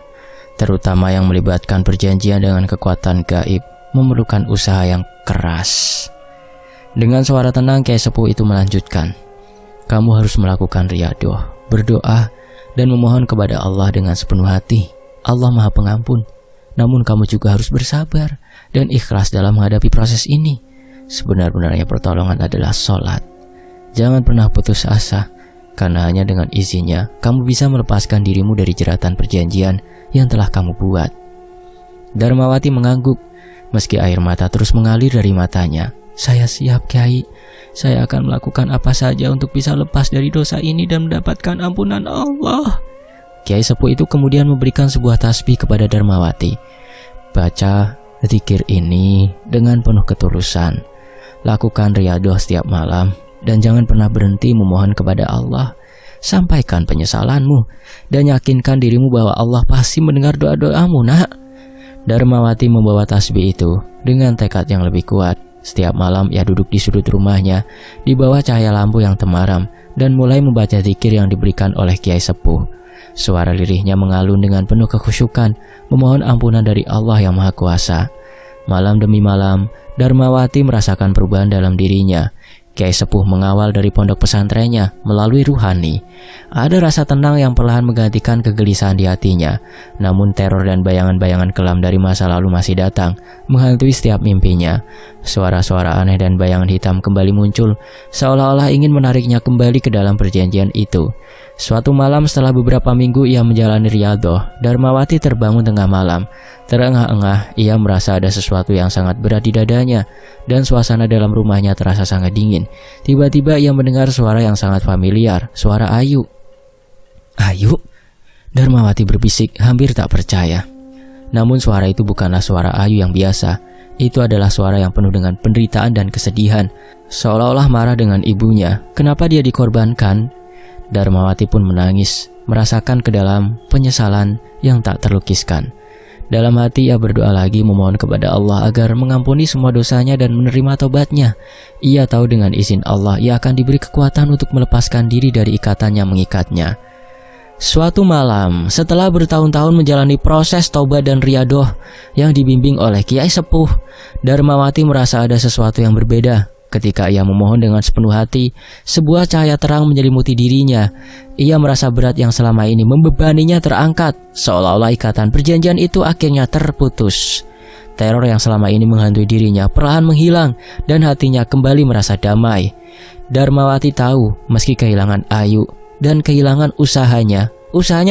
terutama yang melibatkan perjanjian dengan kekuatan gaib, memerlukan usaha yang keras. Dengan suara tenang, Kiai Sepuh itu melanjutkan, kamu harus melakukan riyadoh, berdoa, dan memohon kepada Allah dengan sepenuh hati. Allah Maha Pengampun. Namun kamu juga harus bersabar dan ikhlas dalam menghadapi proses ini. Sebenar-benarnya pertolongan adalah sholat. Jangan pernah putus asa, karena hanya dengan izinnya kamu bisa melepaskan dirimu dari jeratan perjanjian yang telah kamu buat. Darmawati mengangguk, meski air mata terus mengalir dari matanya. Saya siap, Kiai. Saya akan melakukan apa saja untuk bisa lepas dari dosa ini dan mendapatkan ampunan Allah. Kiai Sepuh itu kemudian memberikan sebuah tasbih kepada Darmawati. Baca zikir ini dengan penuh ketulusan. Lakukan riyadoh setiap malam dan jangan pernah berhenti memohon kepada Allah. Sampaikan penyesalanmu dan yakinkan dirimu bahwa Allah pasti mendengar doa-doamu, nak. Darmawati membawa tasbih itu dengan tekad yang lebih kuat. Setiap malam ia duduk di sudut rumahnya di bawah cahaya lampu yang temaram dan mulai membaca zikir yang diberikan oleh Kiai Sepuh. Suara lirihnya mengalun dengan penuh kekhusyukan, memohon ampunan dari Allah yang Maha Kuasa. Malam demi malam, Darmawati merasakan perubahan dalam dirinya. Kiai Sepuh mengawal dari pondok pesantrennya melalui ruhani. Ada rasa tenang yang perlahan menggantikan kegelisahan di hatinya. Namun teror dan bayangan-bayangan kelam dari masa lalu masih datang, menghantui setiap mimpinya. Suara-suara aneh dan bayangan hitam kembali muncul, seolah-olah ingin menariknya kembali ke dalam perjanjian itu. Suatu malam setelah beberapa minggu ia menjalani riyadoh, Darmawati terbangun tengah malam. Terengah-engah ia merasa ada sesuatu yang sangat berat di dadanya, dan suasana dalam rumahnya terasa sangat dingin. Tiba-tiba ia mendengar suara yang sangat familiar, suara Ayu. Ayu? Darmawati berbisik, hampir tak percaya. Namun suara itu bukanlah suara Ayu yang biasa. Itu adalah suara yang penuh dengan penderitaan dan kesedihan, seolah-olah marah dengan ibunya. Kenapa dia dikorbankan? Darmawati pun menangis, merasakan ke dalam penyesalan yang tak terlukiskan. Dalam hati ia berdoa lagi, memohon kepada Allah agar mengampuni semua dosanya dan menerima tobatnya. Ia tahu dengan izin Allah ia akan diberi kekuatan untuk melepaskan diri dari ikatan yang mengikatnya. Suatu malam, setelah bertahun-tahun menjalani proses taubat dan riyadoh yang dibimbing oleh Kiai Sepuh, Darmawati merasa ada sesuatu yang berbeda. Ketika ia memohon dengan sepenuh hati, sebuah cahaya terang menyelimuti dirinya. Ia merasa berat yang selama ini membebaninya terangkat, seolah-olah ikatan perjanjian itu akhirnya terputus. Teror yang selama ini menghantui dirinya perlahan menghilang dan hatinya kembali merasa damai. Darmawati tahu meski kehilangan Ayu dan kehilangan usahanya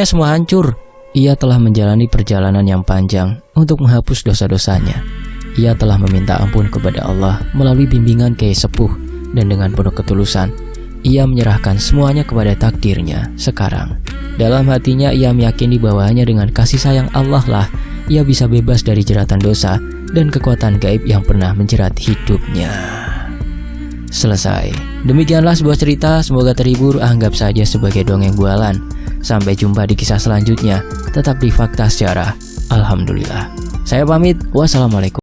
semua hancur. Ia telah menjalani perjalanan yang panjang untuk menghapus dosa-dosanya. Ia telah meminta ampun kepada Allah melalui bimbingan Kiai Sepuh, dan dengan penuh ketulusan ia menyerahkan semuanya kepada takdirnya. Sekarang dalam hatinya ia meyakini bahwa hanya dengan kasih sayang Allah lah ia bisa bebas dari jeratan dosa dan kekuatan gaib yang pernah menjerat hidupnya. Selesai. Demikianlah sebuah cerita, semoga terhibur, anggap saja sebagai dongeng bualan. Sampai jumpa di kisah selanjutnya, tetap di Fakta Sejarah. Alhamdulillah. Saya pamit, wassalamualaikum.